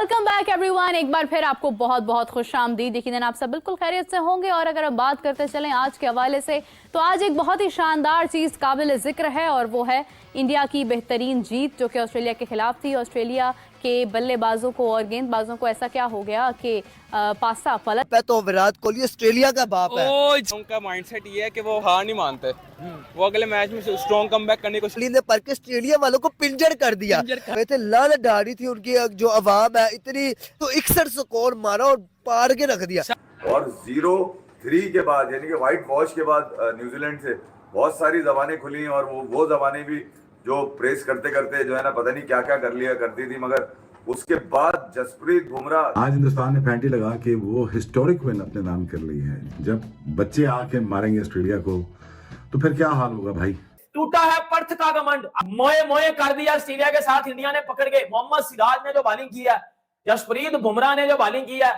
Welcome back everyone. एक बार फिर आपको बहुत बहुत खुशामदीद। यकीनन आप सब बिल्कुल खैरियत से होंगे। और अगर हम बात करते चलें आज के हवाले से, तो आज एक बहुत ही शानदार चीज़ काबिल जिक्र है और वो है इंडिया की बेहतरीन जीत जो कि ऑस्ट्रेलिया के खिलाफ थी। ऑस्ट्रेलिया के बल्लेबाजों को और गेंदबाजों को ऐसा क्या हो गया कि पासा पलट। तो विराट कोहली ऑस्ट्रेलिया का बाप है। उनका माइंडसेट ये है कि वो हार नहीं मानते। वो अगले मैच में स्ट्रॉन्ग कमबैक करने को ने पर के ऑस्ट्रेलिया वालों को पिंजर कर दिया। वैसे लाल डाली थी उनकी जो अवाम है इतनी, तो 61 स्कोर मारा और पार के रख दिया। और 0-3 के बाद यानी कि व्हाइट वॉश के बाद न्यूजीलैंड से बहुत सारी जबानें खुली और वो जबानें भी जो प्रेस करते करते जो है ना पता नहीं क्या क्या कर लिया करती थी, मगर उसके बाद जसप्रीत बुमराह। आज हिंदुस्तान ने फैंटी लगा कि वो हिस्टोरिक विन अपने नाम कर ली है। जब बच्चे आके मारेंगे ऑस्ट्रेलिया को तो फिर क्या हाल होगा भाई। टूटा है पर्थ का घमंड, मोए मोए कर दिया ऑस्ट्रेलिया के साथ। इंडिया ने पकड़ के मोहम्मद सिराज ने जो बॉलिंग की है, जसप्रीत बुमराह ने जो बॉलिंग की है,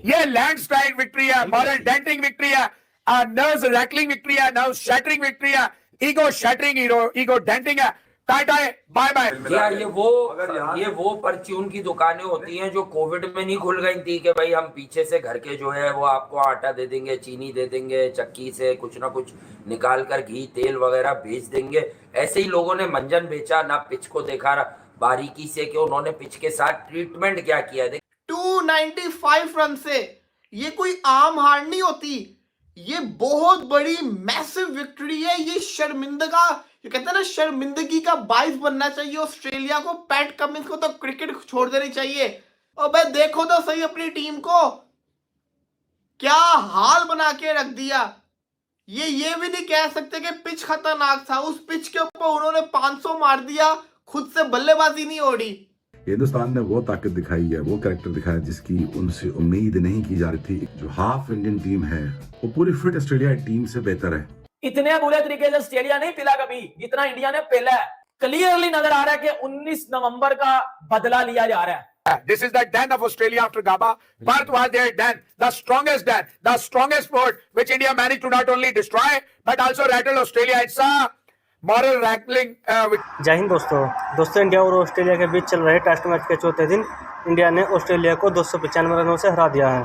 ये लैंडस्लाइड विक्ट्री है, मॉरल डेंटिंग विक्ट्री है, नर्व्स रैकलिंग विक्ट्री है, नर्व शैटरिंग विक्ट्री है, ईगो शैटरिंग ईगो डेंटिंग है। Tata bye bye. यार ये वो परचून की दुकानें होती हैं जो कोविड में नहीं खुल गई थी कि भाई हम पीछे से घर के जो है वो आपको आटा दे देंगे, चीनी दे देंगे, चक्की से कुछ ना कुछ निकाल कर घी तेल वगैरह बेच देंगे। ऐसे ही लोगों ने मंजन बेचा, ना पिच को देखा बारीकी से कि उन्होंने पिच के साथ ट्रीटमेंट क्या किया है। 295 रन से ये कोई आम हार नहीं होती, ये बहुत बड़ी मैसिव विक्ट्री है। ये शर्मिंदगा, ये कहते हैं ना शर्मिंदगी का बाइस बनना चाहिए ऑस्ट्रेलिया को। पैट कमिंस को तो क्रिकेट छोड़ देनी चाहिए। और भाई देखो तो सही अपनी टीम को क्या हाल बना के रख दिया। ये भी नहीं कह सकते कि पिच खतरनाक था। उस पिच के ऊपर उन्होंने 500 मार दिया, खुद से बल्लेबाजी नहीं ओढ़ी। हिंदुस्तान ने वो ताकत दिखाई है, वो कैरेक्टर दिखाया जिसकी उनसे उम्मीद नहीं की जा रही थी। जो हाफ इंडियन टीम है वो पूरी फिट ऑस्ट्रेलिया टीम से बेहतर है। इतने बुरे तरीके से ऑस्ट्रेलिया नहीं पिला कभी जितना इंडिया ने पिला है। क्लियरली नजर आ रहा है कि 19 नवंबर का बदला लिया जा रहा है। This is the den of Australia after Gabba. Perth was their den, the strongest sport which India managed to not only destroy but also rattle Australia. It's a moral rattling. जय हिंद दोस्तों इंडिया और Australia के बीच चल रहे test match के चौथे दिन India ने ऑस्ट्रेलिया को 295 रनों से हरा दिया है।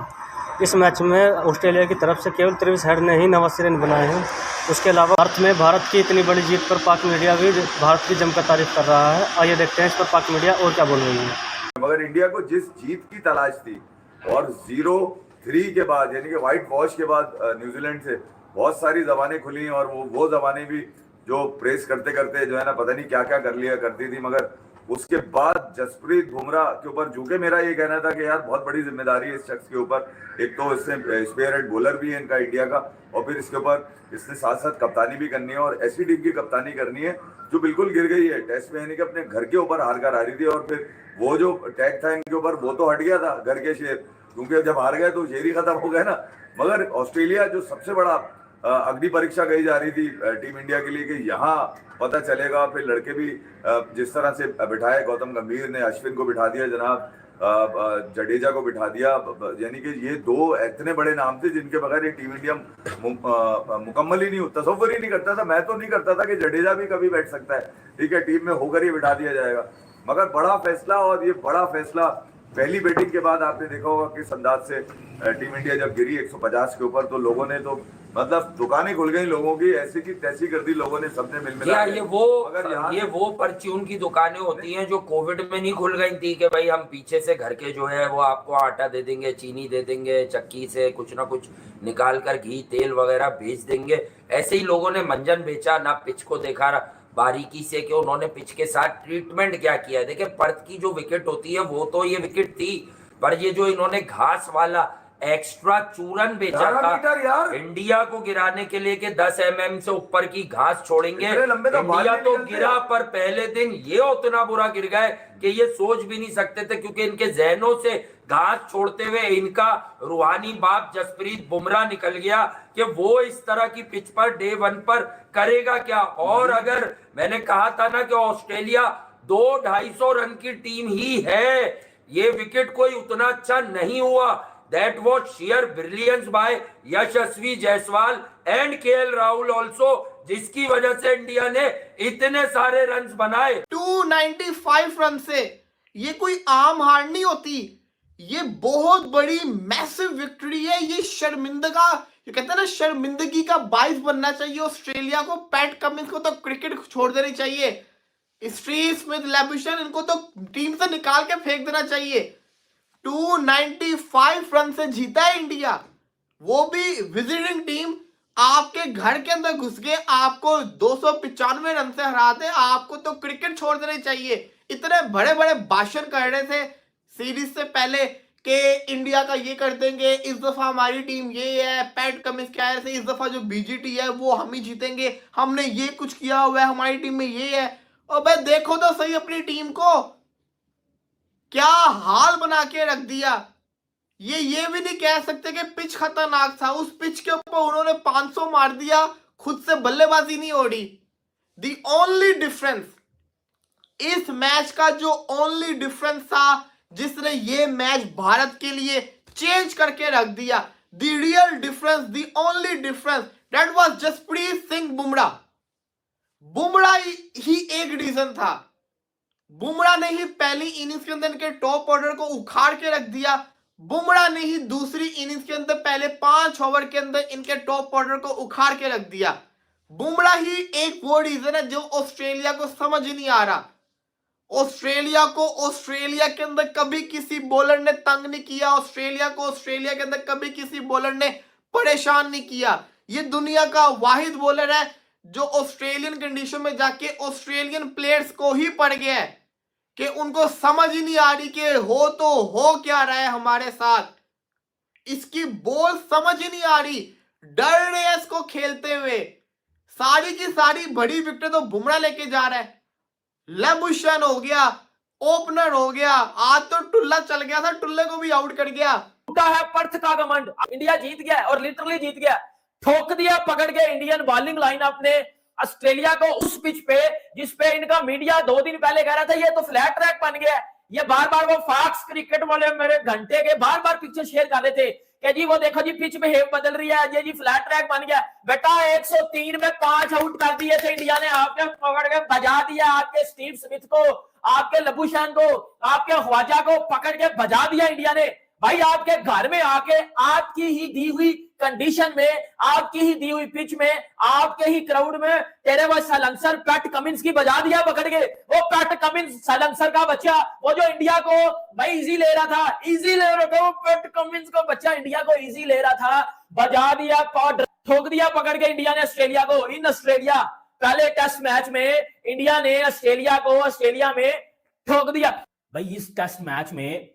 इस मैच में ऑस्ट्रेलिया की तरफ से केवल 23 हेड ने ही 89 रन बनाए हैं। उसके अलावा भारत की इतनी बड़ी जीत पर पाक मीडिया भी भारत की जमकर तारीफ कर रहा है। आइए देखते हैं इस पर पाक मीडिया और क्या बोल रही है। मगर इंडिया को जिस जीत की तलाश थी और 0-3 के बाद यानी कि व्हाइट वॉश के बाद न्यूजीलैंड से बहुत सारी जबानें खुली और वो जबानें भी जो प्रेस करते करते जो है ना पता नहीं क्या क्या कर लिया करती थी, मगर उसके बाद जसप्रीत बुमराह के ऊपर, चूंकि मेरा ये कहना था कि यार बहुत बड़ी जिम्मेदारी है इस शख्स के ऊपर। एक तो इससे स्पेयर हेड बॉलर भी है इनका इंडिया का, और फिर इसके ऊपर इसने साथ साथ कप्तानी भी करनी है और ऐसी टीम की कप्तानी करनी है जो बिल्कुल गिर गई है टेस्ट में, यानी कि अपने घर के ऊपर हार कर आ रही थी। और फिर वो जो टैग था इनके ऊपर वो तो हट गया था, घर के शेर, क्योंकि जब हार गए तो शेर ही खत्म हो गया ना। मगर ऑस्ट्रेलिया जो सबसे बड़ा अग्नि परीक्षा कही जा रही थी टीम इंडिया के लिए कि यहाँ पता चलेगा। फिर लड़के भी जिस तरह से बिठाए, गौतम गंभीर ने अश्विन को बिठा दिया, जनाब जडेजा को बिठा दिया, यानी कि ये दो इतने बड़े नाम थे जिनके बगैर ये टीम इंडिया मुकम्मल ही नहीं, तसव्वुर ही नहीं करता था। मैं तो नहीं करता था कि जडेजा भी कभी बैठ सकता है, ठीक है, टीम में होकर ही बिठा दिया जाएगा। मगर बड़ा फैसला, और ये बड़ा फैसला पहली बैटिंग के बाद आपने देखा होगा किस अंदाज से टीम इंडिया जब गिरी 150 के ऊपर, तो लोगों ने तो मतलब दुकानें खुल गई लोगों की, ऐसी की तैसी कर दी लोगों ने, सबने मिल यार ये वो परचून की दुकानें होती हैं जो कोविड में नहीं खुल गई थी कि भाई हम पीछे से घर के जो है वो आपको आटा दे देंगे, चीनी दे देंगे, चक्की से कुछ ना कुछ निकाल कर घी तेल वगैरह बेच देंगे। ऐसे ही लोगों ने मंजन बेचा, ना पिच को देखा बारीकी से कि उन्होंने पिच के साथ ट्रीटमेंट क्या किया है। देखिए पर्थ की जो विकेट होती है वो तो ये विकेट थी, पर ये जो इन्होंने घास वाला एक्स्ट्रा चूरन बेचा था इंडिया को गिराने के लिए कि 10 mm से ऊपर की घास छोड़ेंगे। इंडिया तो गिरा, पर पहले दिन ये उतना बुरा गिर गए कि ये सोच भी नहीं सकते थे, क्योंकि इनके जहनों से घास छोड़ते हुए इनका रूहानी बाप जसप्रीत बुमराह निकल गया कि वो इस तरह की पिच पर डे 1 पर करेगा क्या। और अगर मैंने कहा था ना कि ऑस्ट्रेलिया 200-250 रन की टीम ही है, ये विकेट कोई उतना अच्छा नहीं हुआ। That was sheer brilliance by Yashasvi Jaiswal and KL Rahul also, जिसकी वजह से इंडिया ने इतने सारे रन्स बनाए। 295 रन से ये कोई आम हार नहीं होती, ये बहुत बड़ी मैसिव विक्ट्री है। ये शर्मिंदगा, ये कहते हैं ना, शर्मिंदगी का बाइस बनना चाहिए ऑस्ट्रेलिया को। पैट कमिंस को तो क्रिकेट छोड़ देनी चाहिए, स्टीव स्मिथ, लैबुशैन, इनको तो टीम से निकाल के फेंक देना चाहिए। 295 रन से जीता है इंडिया, वो भी विजिटिंग टीम। आपके घर के अंदर घुस के आपको 295 रन से हराते, आपको तो क्रिकेट छोड़ देनी चाहिए। इतने बड़े बड़े भाषण कर रहे थे सीरीज से पहले कि इंडिया का ये कर देंगे, इस दफा हमारी टीम ये है, पैट कमिंस क्या है, इस दफा जो बीजीटी है वो हम ही जीतेंगे, हमने ये कुछ किया हुआ है, हमारी टीम में ये है। और भाई देखो तो सही अपनी टीम को, क्या हाल बना के रख दिया। ये भी नहीं कह सकते कि पिच खतरनाक था, उस पिच के ऊपर उन्होंने 500 मार दिया, खुद से बल्लेबाजी नहीं ओढ़ी। दी ओनली डिफरेंस, इस मैच का जो ओनली डिफरेंस था, जिसने ये मैच भारत के लिए चेंज करके रख दिया, the real difference, the only difference, that was Jasprit Singh Bumrah. Bumrah ही एक रीजन था। बुमराह ने ही पहली इनिंग्स के अंदर इनके टॉप ऑर्डर को उखाड़ के रख दिया। बुमराह ने ही दूसरी इनिंग्स के अंदर पहले 5 ओवर के अंदर इनके टॉप ऑर्डर को उखाड़ के रख दिया। बुमराह ही एक वो रीजन है जो ऑस्ट्रेलिया को समझ नहीं आ रहा। ऑस्ट्रेलिया को ऑस्ट्रेलिया के अंदर कभी किसी बॉलर ने तंग नहीं किया, ऑस्ट्रेलिया को ऑस्ट्रेलिया के अंदर कभी किसी बॉलर ने परेशान नहीं किया। ये दुनिया का वाहिद बॉलर है जो ऑस्ट्रेलियन कंडीशन में जाके ऑस्ट्रेलियन प्लेयर्स को ही पड़ गया है कि उनको समझ ही नहीं आ रही कि हो तो हो क्या रहा है हमारे साथ। इसकी बॉल समझ ही नहीं आ रही, डर रहे हैं इसको खेलते हुए। सारी की सारी बड़ी विकेट तो बुमराह लेके जा रहा है। लैबुशैन हो गया, ओपनर हो गया, आज तो टुल्ला चल गया था, टुल्ले को भी आउट कर गया। टूटा है पर्थ का घमंड, इंडिया जीत गया और लिटरली जीत गया। ठोक दिया पकड़ के इंडियन बॉलिंग लाइनअप ने ऑस्ट्रेलिया को उस पिच पे जिसपे इनका मीडिया 2 दिन पहले कह रहा था ये तो फ्लैट ट्रैक बन गया। ये बार बार वो फॉक्स क्रिकेट वाले मेरे घंटे के बार बार पिक्चर शेयर कर रहे थे कि जी वो देखो जी पिच में हेव बदल रही है, ये जी फ्लैट ट्रैक बन गया। बेटा 103 में 5 आउट कर दिए थे इंडिया ने, आपने पकड़ के बजा दिया। आपके स्टीव स्मिथ को, आपके लबुशैन को, आपके ख्वाजा को पकड़ के बजा दिया इंडिया ने। भाई आपके घर में आके आपकी ही दी हुई कंडीशन में, आपकी ही दी हुई पिच में, आपके ही क्राउड में तेरे वो सलंसर पैट कमिंस की बजा दिया पकड़ के। वो पैट कमिंस सलंसर का बच्चा, वो जो इंडिया को भाई इजी ले रहा था, इजी ले रहा था, वो पैट कमिंस का बच्चा इंडिया को इजी ले रहा था, बजा दिया, ठोक दिया पकड़ के इंडिया ने ऑस्ट्रेलिया को। इन ऑस्ट्रेलिया पहले टेस्ट मैच में इंडिया ने ऑस्ट्रेलिया को ऑस्ट्रेलिया में ठोक दिया। भाई इस टेस्ट मैच में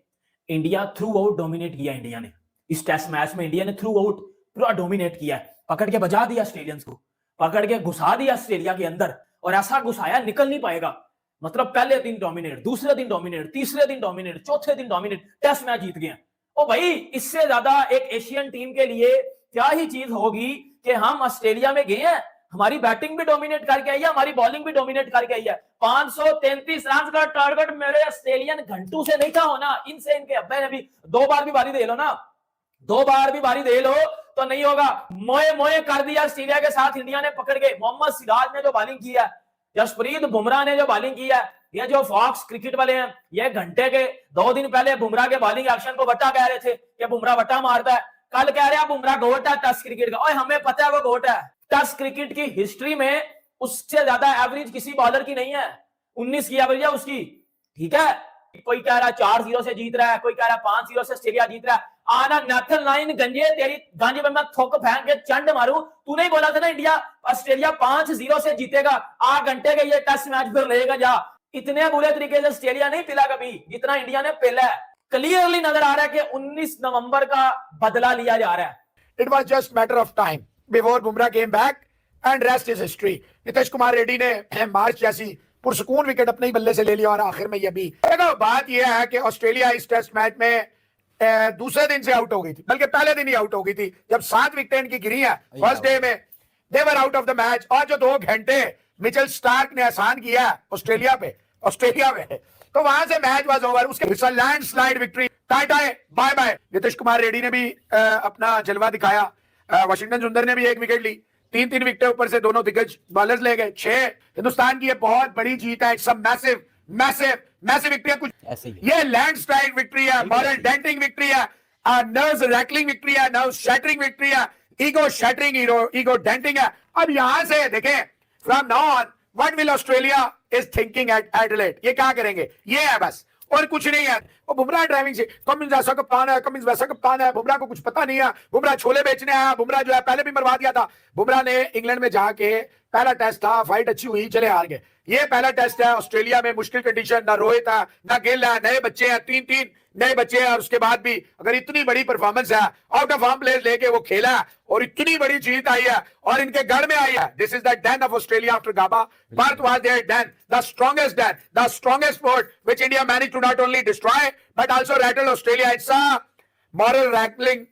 इंडिया थ्रू आउट डोमिनेट किया। इंडिया ने इस टेस्ट मैच में इंडिया ने थ्रू आउट पूरा डोमिनेट किया है, पकड़ के बजा दिया ऑस्ट्रेलियंस को, पकड़ के घुसा दिया ऑस्ट्रेलिया के अंदर, और ऐसा घुसाया निकल नहीं पाएगा। मतलब पहले दिन डोमिनेट, दूसरे दिन डोमिनेट, तीसरे दिन डोमिनेट, चौथे दिन डोमिनेट, टेस्ट मैच जीत गए। ओ भाई इससे ज्यादा एक एशियन टीम के लिए क्या ही चीज होगी कि हम ऑस्ट्रेलिया में गए हैं, हमारी बैटिंग भी डोमिनेट करके आई है, हमारी बॉलिंग भी डोमिनेट करके आई है। 533 रन का टारगेट मेरे ऑस्ट्रेलियन घंटों से नहीं था होना, इनसे इनके अब्बे ने भी 2 बार भी बारी दे लो ना, 2 बार भी बारी दे लो तो नहीं होगा। मोए मोए कर दिया ऑस्ट्रेलिया के साथ इंडिया ने पकड़ के। मोहम्मद सिराज ने जो बॉलिंग की है, जसप्रीत बुमराह ने जो बॉलिंग की है, ये जो फॉक्स क्रिकेट वाले हैं, ये घंटे के 2 दिन पहले बुमराह के बॉलिंग एक्शन को वट्टा कह रहे थे कि बुमराह वट्टा मारता है, कल कह रहे हैं बुमराह गोट है टेस्ट क्रिकेट का। और हमें पता है वो गोट है। टेस्ट क्रिकेट की हिस्ट्री में उससे ज्यादा एवरेज किसी बॉलर की नहीं है, 19 की एवरेज है उसकी, ठीक है। कोई कह रहा है 4-0 से जीत रहा है, कोई कह रहा है 5-0 से ऑस्ट्रेलिया जीत रहा है। आना नेथन लाइन गंजे, तेरी गंज में मैं थोक फेंक के चंड मारूं। तू नहीं बोला था ना इंडिया ऑस्ट्रेलिया 5-0 से जीतेगा, 8 घंटे के ये टेस्ट मैच फिर लेगा जा। इतने बुरे तरीके से ऑस्ट्रेलिया नहीं पिला कभी जितना इंडिया ने पिला है। क्लियरली नजर आ रहा है कि 19 नवंबर का बदला लिया जा रहा है। It was just matter of time before Bumrah came back and rest is history. Nitish Kumar Reddy ने मार्च जैसी पुरसकून विकेट अपने ही बल्ले से ले लिया और आखिर में ये भी। देखो बात यह है कि ऑस्ट्रेलिया इस टेस्ट मैच में दूसरे दिन से आउट हो गई थी, बल्कि पहले दिन ही आउट हो गई थी जब 7 विकेट इनकी गिरी है फर्स्ट डे में। They were out of the match. और जो 2 घंटे मिचेल स्टार्क ने आसान किया ऑस्ट्रेलिया में, तो वहां से मैच वाज ओवर। उसके landslide victory, tata bye bye. Nitish Kumar Reddy ने भी अपना जलवा दिखाया, वाशिंगटन सुंदर ने भी 1 विकेट ली, 3-3 विकेट ऊपर से दोनों दिग्गज बॉलर्स ले गए। 6 हिंदुस्तान की ये बहुत बड़ी जीत है। It's a massive massive victory है, कुछ ऐसे ही ये लैंडस्लाइड विक्ट्री है, मॉरल डेंटिंग विक्ट्री है, नर्व्स रैकलिंग विक्ट्री है, नर्व शैटरिंग विक्ट्री है, ईगो शैटरिंग, ईगो डेंटिंग है। अब यहां से देखें, from now on what will Australia is thinking at Adelaide, ये क्या करेंगे, ये है बस, और कुछ नहीं है। वो बुमराह ड्राइविंग से, कमिंस ऐसा कप्तान है, कमिंस वैसा कप्तान है, बुमराह को कुछ पता नहीं है, बुमराह छोले बेचने आया, बुमराह जो है पहले भी मरवा दिया था। बुमराह ने इंग्लैंड में जाके पहला टेस्ट था, फाइट अच्छी हुई, चले हार गए। ये पहला टेस्ट है ऑस्ट्रेलिया में, मुश्किल कंडीशन, ना रोहित है ना गिल है, नए बच्चे हैं, तीन नए बच्चे हैं, और उसके बाद भी अगर इतनी बड़ी परफॉर्मेंस है, आउट ऑफ फॉर्म प्लेयर लेके वो खेला और इतनी बड़ी जीत आई है और इनके गढ़ में आई है। This is the den of Australia after Gabba. Perth was their den, the strongest sport which India managed to not only destroy but also rattle Australia. It's a moral rattling